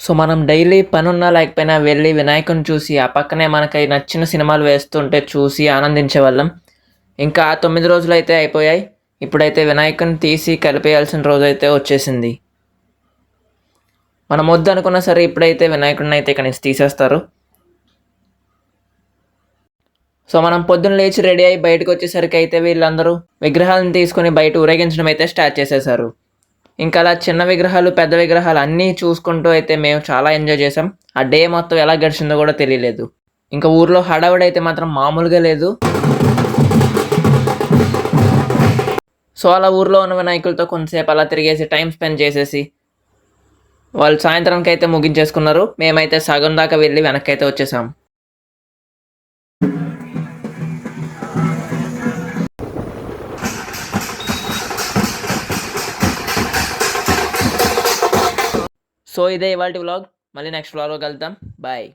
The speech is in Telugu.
సో, మనం డైలీ పనున్నా లేకపోయినా వెళ్లి వినాయకుడిని చూసి, ఆ పక్కనే మనకి నచ్చిన సినిమాలు వేస్తుంటే చూసి ఆనందించేవాళ్ళం. ఇంకా ఆ 9 రోజులైతే అయిపోయాయి. ఇప్పుడైతే వినాయకుడిని తీసి కలిపేయాల్సిన రోజైతే వచ్చేసింది. మనం వద్దనుకున్నా సరే ఇప్పుడైతే వినాయకుడినైతే ఇక్కడి నుంచి తీసేస్తారు. సో, మనం పొద్దున్న లేచి రెడీ అయ్యి బయటకొచ్చేసరికైతే వీళ్ళందరూ విగ్రహాలను తీసుకొని బయట ఊరేగించడం అయితే స్టార్ట్ చేసేశారు. ఇంకా అలా చిన్న విగ్రహాలు, పెద్ద విగ్రహాలు అన్నీ చూసుకుంటూ అయితే మేము చాలా ఎంజాయ్ చేసాం. ఆ డే మొత్తం ఎలా గడిచిందో కూడా తెలియలేదు. ఇంకా ఊర్లో హడావిడైతే మాత్రం మామూలుగా లేదు. సో, అలా ఊర్లో ఉన్న వినాయకులతో కొంతసేపు అలా తిరిగేసి టైం స్పెండ్ చేసేసి వాళ్ళు సాయంత్రానికైతే ముగించేసుకున్నారు. మేమైతే సగం దాకా వెళ్ళి వెనక్కైతే వచ్చేసాం. సో, ఇదే ఇవాల్టి వ్లాగ్. మళ్ళీ నెక్స్ట్ వ్లాగ్‌లో కలుద్దాం. బాయ్.